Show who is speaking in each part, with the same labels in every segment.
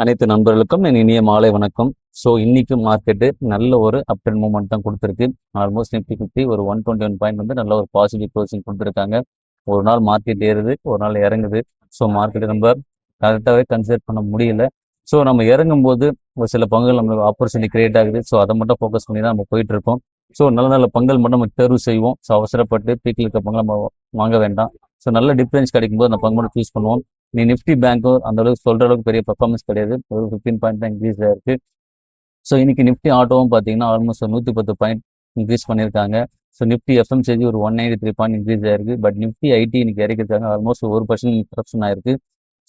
Speaker 1: அனைத்து நண்பர்களுக்கும் என் இனிய மாலை வணக்கம். ஸோ இன்னைக்கு மார்க்கெட்டு நல்ல ஒரு அப் அண்ட் மூவ்மெண்ட் தான் கொடுத்துருக்கு. ஆல்மோஸ்ட் நிஃப்டி 50 ஒரு 121 பாயிண்ட் வந்து நல்ல ஒரு பாசிட்டிவ் க்ளோசிங் கொடுத்துருக்காங்க. ஒரு நாள் மார்க்கெட் ஏறுது, ஒரு நாள் இறங்குது. ஸோ மார்க்கெட்டை நம்ம கரெக்டாகவே கன்சிடர் பண்ண முடியல. ஸோ நம்ம இறங்கும் போது ஒரு சில பங்குகள் நம்மளுக்கு ஆப்பர்ச்சுனிட்டி கிரியேட் ஆகுது. ஸோ அதை மட்டும் ஃபோக்கஸ் பண்ணி தான் நம்ம போயிட்டு இருக்கோம். ஸோ நல்ல நல்ல பங்குகள் மட்டும் நம்ம தேர்வு செய்வோம். ஸோ அவசரப்பட்டு பீக்கில் இருக்க பங்கு நம்ம வாங்க வேண்டாம். ஸோ நல்ல டிஃபரன்ஸ் கிடைக்கும்போது அந்த பங்கு மட்டும் சூஸ் பண்ணுவோம். நீ நிஃப்டி பேங்க்கும் அந்த அளவுக்கு சொல்ற அளவுக்கு பெரிய பெர்ஃபார்மன்ஸ் கிடையாது. ஒரு 15 பாயிண்ட் தான் இன்க்ரீஸ் ஆயிருக்கு. ஸோ இன்னைக்கு நிஃப்டி ஆட்டோவும் பார்த்தீங்கன்னா ஆல்மோஸ்ட் 110 பாயிண்ட் இன்க்ரீஸ் பண்ணியிருக்காங்க. ஸோ நிஃப்டி எஃப்எம்சிஜி ஒரு 193 பாயிண்ட் இன்க்ரீஸ் ஆயிருக்கு. பட் நிஃப்டி ஐடி இன்னைக்கு இறக்கிருக்காங்க. ஆல்மோஸ்ட் 1% கரப்ஷன் ஆயிருக்கு.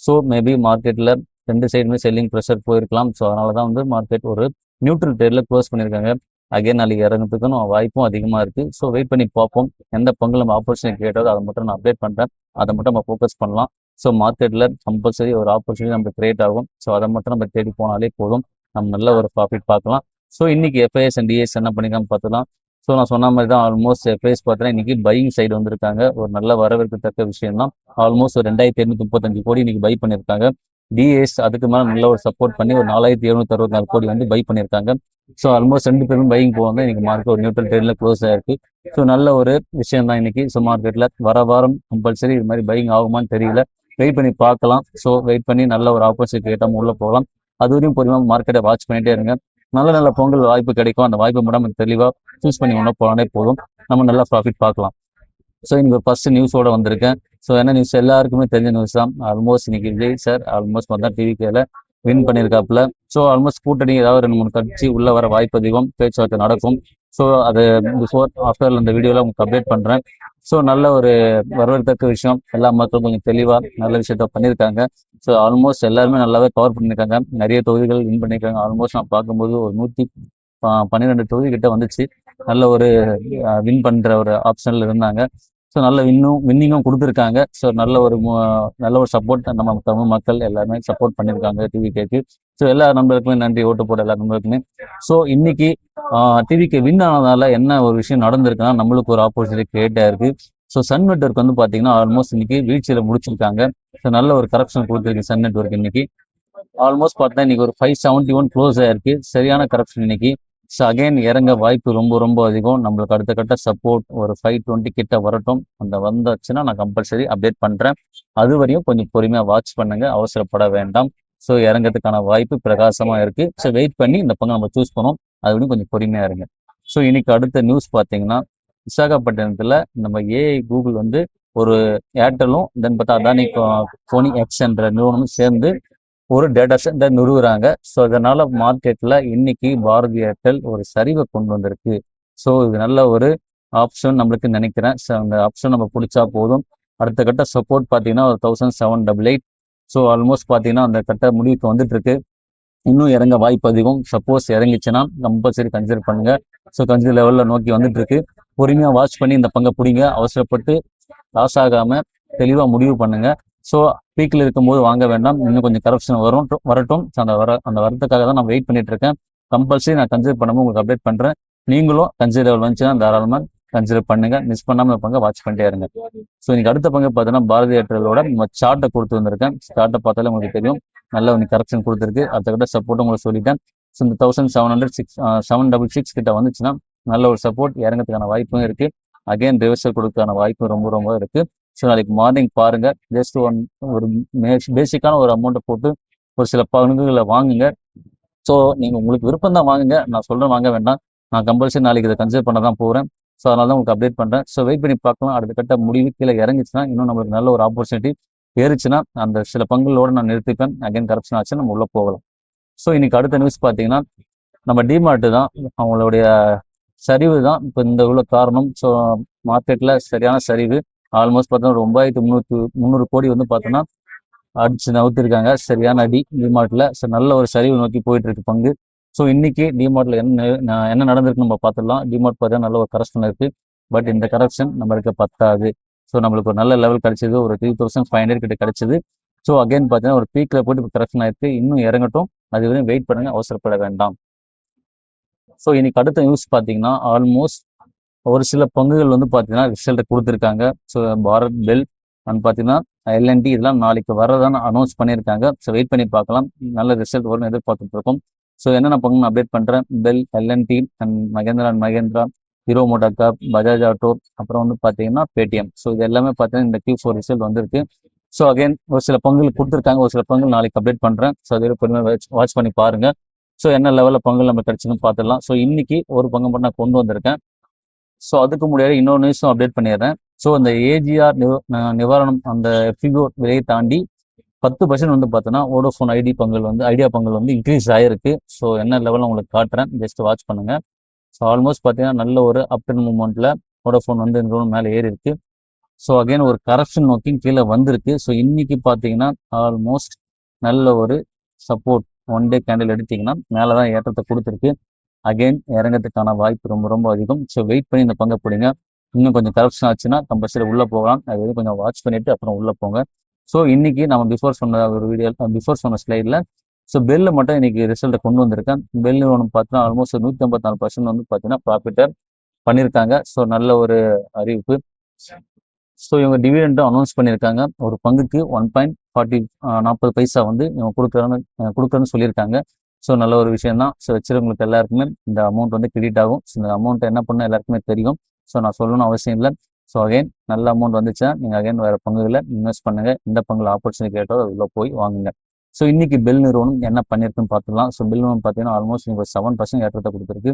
Speaker 1: ஸோ மேபி மார்க்கெட்டில் ரெண்டு சைடுமே செல்லிங் ப்ரெஷர் போயிருக்கலாம். ஸோ அதனால தான் வந்து மார்க்கெட் ஒரு நியூட்ரல் ட்ரேடில் க்ளோஸ் பண்ணியிருக்காங்க. அகைன் நாளைக்கு இறங்குறதுக்கும் வாய்ப்பும் அதிகமாக இருக்குது. ஸோ வெயிட் பண்ணி பார்ப்போம். எந்த பங்கு நம்ம ஆப்பர்ச்சுனிட்டி கேட்டதோ அதை மட்டும் நான் அப்டேட் பண்ணுறேன். அதை மட்டும் நம்ம ஃபோக்கஸ் பண்ணலாம். ஸோ மார்க்கெட்டில் கம்பல்சரி ஒரு ஆப்பர்ச்சுனிட்டி நமக்கு கிரியேட் ஆகும். ஸோ அதை மட்டும் நம்ம தேடி போனாலே போதும். நம்ம நல்ல ஒரு ப்ராஃபிட் பார்க்கலாம். ஸோ இன்னைக்கு எஃப்ஐஎஸ் அண்ட் டிஎஸ் என்ன பண்ணிக்காம பார்த்துலாம். ஸோ நான் சொன்ன மாதிரி தான் ஆல்மோஸ்ட் எஃப்ஐஎஸ் பார்த்தீங்கன்னா இன்னைக்கு பையிங் சைடு வந்திருக்காங்க. ஒரு நல்ல வரவேற்கத்தக்க விஷயம் தான். ஆல்மோஸ்ட் ஒரு 2835 கோடி இன்னைக்கு பை பண்ணியிருக்காங்க. டிஎஸ் அதுக்கு மேலே நல்ல ஒரு சப்போர்ட் பண்ணி ஒரு 4764 கோடி வந்து பை பண்ணியிருக்காங்க. ஸோ ஆல்மோஸ்ட் ரெண்டு பேரும் பையிங் போவாங்க. இன்னைக்கு மார்க்கெட் ஒரு நியூட்ரல் ட்ரேட்ல க்ளோஸ் ஆயிருக்கு. ஸோ நல்ல ஒரு விஷயம் தான் இன்னைக்கு. ஸோ மார்க்கெட்டில் வர வாரம் கம்பல்சரி இது மாதிரி பையிங் ஆகுமான்னு தெரியல. வெயிட் பண்ணி பார்க்கலாம். ஸோ வெயிட் பண்ணி நல்ல ஒரு ஆப்பர்ச்சுனிட்டி கேட்டால் உள்ள போகலாம். அது வரையும் பொறுமையாக மார்க்கெட்டை வாட்ச் பண்ணிட்டே இருங்க. நல்ல நல்ல பொங்கல் வாய்ப்பு கிடைக்கும். அந்த வாய்ப்பு மட்டும் நம்ம தெளிவாக சூஸ் பண்ணி உள்ள போனாலே போதும். நம்ம நல்லா ப்ராஃபிட் பார்க்கலாம். ஸோ இன்னைக்கு ஃபர்ஸ்ட் நியூஸோட வந்திருக்கேன். ஸோ என்ன நியூஸ் எல்லாருக்குமே தெரிஞ்ச நியூஸ் தான். ஆல்மோஸ்ட் இன்னைக்கு விஜய் சார் ஆல்மோஸ்ட் பார்த்தா டிவிகேல வின் பண்ணியிருக்காப்புல. ஸோ ஆல்மோஸ்ட் கூட்டணி ஏதாவது 2 3 கட்சி உள்ள வர வாய்ப்பு அதிகம். பேச்சுவார்த்தை நடக்கும். ஸோ அது பிஃபோர் ஆஃப்டர் அந்த வீடியோவில் உங்களுக்கு அப்டேட் பண்ணுறேன். ஸோ நல்ல ஒரு வரவேற்கத்தக்க விஷயம். எல்லா மக்களும் கொஞ்சம் தெளிவாக நல்ல விஷயத்த பண்ணியிருக்காங்க. ஸோ ஆல்மோஸ்ட் எல்லாருமே நல்லாவே கவர் பண்ணியிருக்காங்க. நிறைய தொகுதிகள் வின் பண்ணியிருக்காங்க. ஆல்மோஸ்ட் நான் பார்க்கும்போது ஒரு 112 தொகுதி கிட்ட வந்துச்சு. நல்ல ஒரு வின் பண்ணுற ஒரு ஆப்ஷனில் இருந்தாங்க. ஸோ நல்ல வின்னிங்கும் கொடுத்துருக்காங்க. ஸோ நல்ல ஒரு சப்போர்ட் நம்ம தமிழ் மக்கள் எல்லாருமே சப்போர்ட் பண்ணியிருக்காங்க டிவிகேக்கு. ஸோ எல்லா நண்பர்களுக்குமே நன்றி, ஓட்டு போட எல்லா நண்பர்களுக்குமே. ஸோ இன்னைக்கு டிவிகே வின் ஆனதால என்ன ஒரு விஷயம் நடந்திருக்குன்னா நம்மளுக்கு ஒரு ஆப்பர்ச்சுனிட்டி கிரியேட் ஆயிருக்கு. ஸோ சன் நெட்வொர்க் வந்து பார்த்தீங்கன்னா ஆல்மோஸ்ட் இன்னைக்கு வீழ்ச்சியில் முடிச்சிருக்காங்க. ஸோ நல்ல ஒரு கரெக்ஷன் கொடுத்துருக்கு சன் நெட்வொர்க் இன்னைக்கு. ஆல்மோஸ்ட் பார்த்தா இன்னைக்கு ஒரு 571 க்ளோஸ் ஆயிருக்கு. சரியான கரெக்ஷன் இன்னைக்கு. ஸோ அகைன் இறங்க வாய்ப்பு ரொம்ப ரொம்ப அதிகம். நம்மளுக்கு அடுத்த கட்ட சப்போர்ட் ஒரு 520 கிட்ட வரட்டும். அந்த வந்துச்சுன்னா நான் கம்பல்சரி அப்டேட் பண்றேன். அது வரையும் கொஞ்சம் பொறுமையா வாட்ச் பண்ணுங்க. அவசரப்பட வேண்டாம். ஸோ இறங்கிறதுக்கான வாய்ப்பு பிரகாசமா இருக்கு. ஸோ வெயிட் பண்ணி இந்த பக்கம் நம்ம சூஸ் பண்ணோம். அது வரையும் கொஞ்சம் பொறுமையா இருங்க. ஸோ இன்னைக்கு அடுத்த நியூஸ் பார்த்தீங்கன்னா விசாகப்பட்டினத்துல நம்ம ஏஐ கூகுள் வந்து ஒரு ஏர்டெல்லும் தென் பார்த்தா அதானி போனி எக்ஸ் என்ற நிறுவனமும் சேர்ந்து ஒரு டேட்டா சென்டர் நிறுவுறாங்க. ஸோ இதனால மார்க்கெட்ல இன்னைக்கு பாரதி ஏர்டெல் ஒரு சரிவை கொண்டு வந்திருக்கு. ஸோ இது நல்ல ஒரு ஆப்ஷன் நம்மளுக்கு நினைக்கிறேன். ஸோ அந்த ஆப்ஷன் நம்ம பிடிச்சா போதும். அடுத்த கட்ட சப்போர்ட் பார்த்தீங்கன்னா ஒரு 1788. ஸோ ஆல்மோஸ்ட் பார்த்தீங்கன்னா அந்த கட்ட முடிவுக்கு வந்துட்டு இருக்கு. இன்னும் இறங்க வாய்ப்பு அதிகம். சப்போஸ் இறங்கிச்சுன்னா கம்பல்சரி கன்சிடர் பண்ணுங்க. ஸோ கன்சிடர் லெவலில் நோக்கி வந்துட்டு இருக்கு. பொறுமையாக வாட்ச் பண்ணி இந்த பங்கை பிடிங்க. அவசரப்பட்டு லாஸ் ஆகாம தெளிவாக முடிவு பண்ணுங்க. ஸோ பீக்கில் இருக்கும்போது வாங்க வேண்டாம். இன்னும் கொஞ்சம் கரப்ஷன் வரட்டும். அந்த வரத்துக்காக தான் நான் வெயிட் பண்ணிட்டு இருக்கேன். கம்பல்சரி நான் கன்சிடர் பண்ணும்போது உங்களுக்கு அப்டேட் பண்றேன். நீங்களும் கன்சிடர் லெவல் வந்துச்சுன்னா தாராளமாக கன்சிடர் பண்ணுங்க. மிஸ் பண்ணாம இந்த பங்கை வாட்ச் பண்ணிட்டே இருங்க. ஸோ இன்னைக்கு அடுத்த பங்கு பார்த்தீங்கன்னா பாரதி ஏர்டெலோட நம்ம சார்ட்டை கொடுத்து வந்திருக்கேன். சார்ட்டை பார்த்தாலே உங்களுக்கு தெரியும். நல்ல ஒரு கரெக்ஷன் கொடுத்துருக்கு. அடுத்த கிட்ட சப்போர்ட் உங்களுக்கு சொல்லிட்டேன். ஸோ இந்த 766 கிட்ட வந்துச்சுன்னா நல்ல ஒரு சப்போர்ட் இறங்கிறதுக்கான வாய்ப்பும் இருக்கு. அகைன் ரிவர்சல் கொடுக்கறதுக்கான வாய்ப்பு ரொம்ப ரொம்ப இருக்கு. ஸோ நாளைக்கு மார்னிங் பாருங்க. ஜஸ்ட் ஒரு பேசிக்கான ஒரு அமௌண்ட்டை போட்டு ஒரு சில பங்குகளை வாங்குங்க. ஸோ நீங்க உங்களுக்கு விருப்பம் தான் வாங்குங்க. நான் சொல்றேன் வாங்க வேண்டாம். நான் கம்பல்சரி நாளைக்கு இதை கன்சிடர் பண்ண தான் போறேன். ஸோ அதனால தான் உங்களுக்கு அப்டேட் பண்றேன். ஸோ வெயிட் பண்ணி பார்க்கலாம். அடுத்த கட்ட முடிவு கீழே இறங்கிச்சுன்னா இன்னும் நம்மளுக்கு நல்ல ஒரு ஆப்பர்ச்சுனிட்டி ஏறிச்சுன்னா அந்த சில பங்குகளோட நான் நிறுத்திப்பேன். அகைன் கரப்ஷன் ஆச்சு நம்ம உள்ள போகலாம். ஸோ இன்னைக்கு அடுத்த நியூஸ் பார்த்தீங்கன்னா நம்ம டிமார்ட் தான். அவங்களுடைய சரிவு தான் இப்போ இந்த உள்ள காரணம். ஸோ மார்க்கெட்ல சரியான சரிவு. ஆல்மோஸ்ட் பார்த்தோன்னா 9300 கோடி வந்து பார்த்தோன்னா அடிச்சு நவுத்திருக்காங்க. சரியான அடி டிமார்ட்ல. ஸோ நல்ல ஒரு சரிவு நோக்கி போயிட்டு இருக்கு பங்கு. ஸோ இன்னைக்கு டிமார்ட்ல என்ன நடந்திருக்கு நம்ம பார்த்துடலாம். டிமார்ட் பார்த்தா நல்ல ஒரு கரெக்ஷன் இருக்கு. பட் இந்த கரெக்ஷன் நம்மளுக்கு பத்தாது. ஸோ நம்மளுக்கு ஒரு நல்ல லெவல் கிடைச்சது. ஒரு 3500 கிட்ட கிடைச்சது. ஸோ அகைன் பார்த்தீங்கன்னா ஒரு பீக்ல போயிட்டு கரெக்ஷன் ஆயிருக்கு. இன்னும் இறங்கட்டும். அது வரையும் வெயிட் பண்ணுங்க. அவசரப்பட வேண்டாம். ஸோ இன்னைக்கு அடுத்த நியூஸ் பார்த்தீங்கன்னா ஆல்மோஸ்ட் ஒரு சில பங்குகள் வந்து பார்த்தீங்கன்னா ரிசல்ட் கொடுத்துருக்காங்க. ஸோ பாரத் பெல் அண்ட் பார்த்தீங்கன்னா எல்என்டி இதெல்லாம் நாளைக்கு வரதான்னு அனௌன்ஸ் பண்ணியிருக்காங்க. ஸோ வெயிட் பண்ணி பார்க்கலாம். நல்ல ரிசல்ட் வரும்னு எதிர்பார்த்துட்டு இருக்கோம். ஸோ என்னென்ன பங்குன்னு அப்டேட் பண்ணுறேன். BEL, L and T and Mahindra and Mahindra, Hero MotoCorp, Bajaj Auto, அப்புறம் வந்து பார்த்தீங்கன்னா பேடிஎம். ஸோ இது எல்லாமே பார்த்தீங்கன்னா இந்த Q4 ரிசல்ட் வந்திருக்கு. ஸோ அகைன் ஒரு சில பங்குகள் கொடுத்துருக்காங்க, ஒரு சில பங்குகள் நாளைக்கு அப்டேட் பண்ணுறேன். ஸோ அது பொறுமையாக வாட்ச் பண்ணி பாருங்க. ஸோ என்ன லெவலில் பங்குகள் நம்ம கிடைச்சுன்னு பார்த்துடலாம். ஸோ இன்னைக்கு ஒரு பங்கு மட்டும் நான் கொண்டு வந்திருக்கேன். ஸோ அதுக்கு முன்னாடி இன்னொரு நியூஸும் அப்டேட் பண்ணிடுறேன். ஸோ இந்த ஏஜிஆர் நிவாரணம் அந்த FIGO விலையை தாண்டி 10% வந்து பார்த்தீங்கன்னா வோடோஃபோன் ஐடியா பங்குகள் வந்து இன்க்ரீஸ் ஆயிருக்கு. ஸோ என்ன லெவலில் உங்களுக்கு காட்டுறேன், ஜஸ்ட் வாட்ச் பண்ணுங்க. ஸோ ஆல்மோஸ்ட் பார்த்தீங்கன்னா நல்ல ஒரு அப் ட்ரெண்ட் மூவ்மெண்ட்டில் வோடோஃபோன் வந்து மேலே ஏறி இருக்கு. ஸோ அகைன் ஒரு கரெக்ஷன் நோக்கி கீழே வந்திருக்கு. ஸோ இன்னைக்கு பார்த்தீங்கன்னா ஆல்மோஸ்ட் நல்ல ஒரு சப்போர்ட் ஒன் டே கேண்டில் எடுத்தீங்கன்னா மேலே தான் ஏற்றத்தை கொடுத்துருக்கு. அகைன் இறங்கிறதுக்கான வாய்ப்பு ரொம்ப ரொம்ப அதிகம். ஸோ வெயிட் பண்ணி இந்த பங்கை பிடிங்க. இன்னும் கொஞ்சம் கரெக்ஷன் ஆச்சுன்னா கம்பல்சரி உள்ளே போகலாம். அது வரைக்கும் கொஞ்சம் வாட்ச் பண்ணிட்டு அப்புறம் உள்ளே போங்க. ஸோ இன்னைக்கு நம்ம பிஃபோர் சொன்ன ஸ்லைடில் ஸோ பெல்லு மட்டும் இன்னைக்கு ரிசல்ட்டை கொண்டு வந்திருக்கேன். பெல் நிறுவனம் பார்த்தீங்கன்னா ஆல்மோஸ்ட் 154% வந்து பார்த்தீங்கன்னா ப்ராஃபிட்டை பண்ணியிருக்காங்க. ஸோ நல்ல ஒரு அறிவிப்பு. ஸோ இவங்க டிவிடெண்டும் அனௌன்ஸ் பண்ணியிருக்காங்க. ஒரு பங்குக்கு 1.40 பைசா வந்து இவங்க கொடுக்குறேன்னு சொல்லியிருக்காங்க. ஸோ நல்ல ஒரு விஷயம் தான். ஸோ வச்சிருக்கவங்களுக்கு எல்லாருக்குமே இந்த அமௌண்ட் வந்து கிரெடிட் ஆகும். ஸோ இந்த அமௌண்ட் என்ன பண்ண எல்லாருக்குமே தெரியும். ஸோ நான் சொல்லணும்னு அவசியம் இல்லை. ஸோ அகைன் நல்ல அமௌண்ட் வந்துச்சுன்னா நீங்கள் அகைன் வேறு பங்குகளை இன்வெஸ்ட் பண்ணுங்கள். இந்த பங்குல ஆப்பர்ச்சுனிட்டி கேட்டோ அது உள்ள போய் வாங்குங்க. ஸோ இன்னைக்கு பெல் நிறுவனம் என்ன பண்ணியிருக்குன்னு பார்த்துக்கலாம். ஸோ பெல் நிறுவனம் பார்த்தீங்கன்னா ஆல்மோஸ்ட் நீங்கள் 7% ஏற்றத்தை கொடுத்துருக்கு.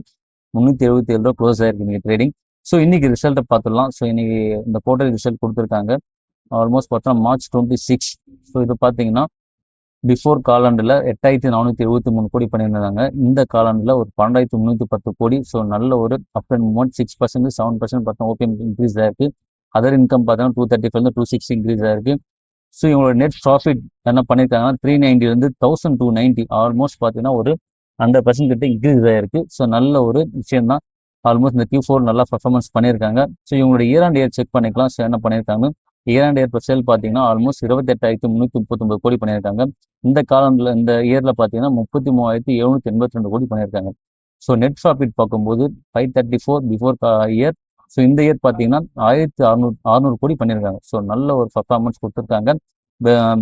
Speaker 1: 377 ரூபா க்ளோஸ் ஆயிருக்கு இன்னைக்கு ட்ரேடிங். ஸோ இன்னைக்கு ரிசல்ட்டை பார்த்துடலாம். ஸோ இன்னைக்கு இந்த குவார்டர் ரிசல்ட் கொடுத்துருக்காங்க. ஆல்மோஸ்ட் பார்த்தோன்னா March 26. ஸோ இது பார்த்தீங்கன்னா பிஃபோர் காலாண்டில் 8,473 கோடி பண்ணியிருந்தாங்க. இந்த காலாண்டில் ஒரு 12,310 கோடி. ஸோ நல்ல ஒரு அப் அண்ட் மூவ்மெண்ட் 6%, 7% பார்த்தா ஓபிஎம் இன்க்ரீஸ் ஆயிருக்கு. அதர் இன்கம் பார்த்தீங்கன்னா 235 260 இன்க்ரீஸ் ஆயிருக்கு. ஸோ இவங்களோட நெட் ப்ராஃபிட் என்ன பண்ணியிருக்காங்கன்னா 390 1,290 ஆல்மோஸ்ட் பார்த்தீங்கன்னா ஒரு 100% கிட்ட இன்க்ரீஸ் ஆயிருக்கு. ஸோ நல்ல ஒரு விஷயம் தான். ஆல்மோஸ்ட் இந்த Q4 நல்லா பர்ஃபார்மன்ஸ் பண்ணியிருக்காங்க. ஸோ இவங்களோட இயர் அண்ட் இயர் செக் பண்ணிக்கலாம். ஸோ என்ன பண்ணியிருக்காங்க, இயர் அண்ட் இயர் சேல் பார்த்தீங்கன்னா ஆல்மோஸ்ட் 28,339 கோடி பண்ணியிருக்காங்க. இந்த காலத்தில் இந்த இயரில் பார்த்தீங்கன்னா 33,782 கோடி பண்ணியிருக்காங்க. ஸோ நெட் ப்ராஃபிட் பார்க்கும்போது 534 பிஃபோர் இயர். ஸோ இந்த இயர் பார்த்தீங்கன்னா 1,600 கோடி பண்ணியிருக்காங்க. ஸோ நல்ல ஒரு பர்ஃபார்மன்ஸ் கொடுத்துருக்காங்க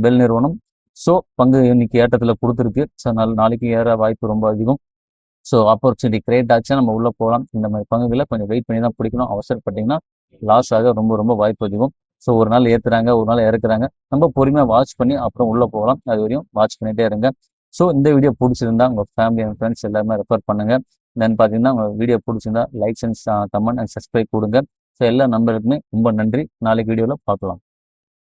Speaker 1: பெல் நிறுவனம். ஸோ பங்கு இன்னைக்கு ஏற்றத்தில் கொடுத்துருக்கு. ஸோ நாளைக்கு ஏற வாய்ப்பு ரொம்ப அதிகம். ஸோ ஆப்பர்ச்சுனிட்டி கிரியேட் ஆச்சுன்னா நம்ம உள்ளே போகலாம். இந்த மாதிரி பங்குகளை கொஞ்சம் வெயிட் பண்ணி தான் பிடிக்கணும். அவசரப்பட்டீங்கன்னா லாஸ் ஆக ரொம்ப ரொம்ப வாய்ப்பு அதிகம். ஸோ ஒரு நாள் ஏற்றுறாங்க, ஒரு நாள் இறக்குறாங்க. நம்ம பொறுமையாக வாட்ச் பண்ணி அப்புறம் உள்ளே போகலாம். அது வரையும் வாட்ச் பண்ணிகிட்டே இருங்க. ஸோ இந்த வீடியோ பிடிச்சிருந்தா உங்கள் ஃபேமிலி அண்ட் ஃப்ரெண்ட்ஸ் எல்லாமே ரெஃபர் பண்ணுங்கள். தென் பார்த்தீங்கன்னா உங்கள் வீடியோ பிடிச்சிருந்தா likes and comment and subscribe கொடுங்க. ஸோ எல்லா நம்பருக்குமே ரொம்ப நன்றி. நாளைக்கு வீடியோவில் பார்க்கலாம்.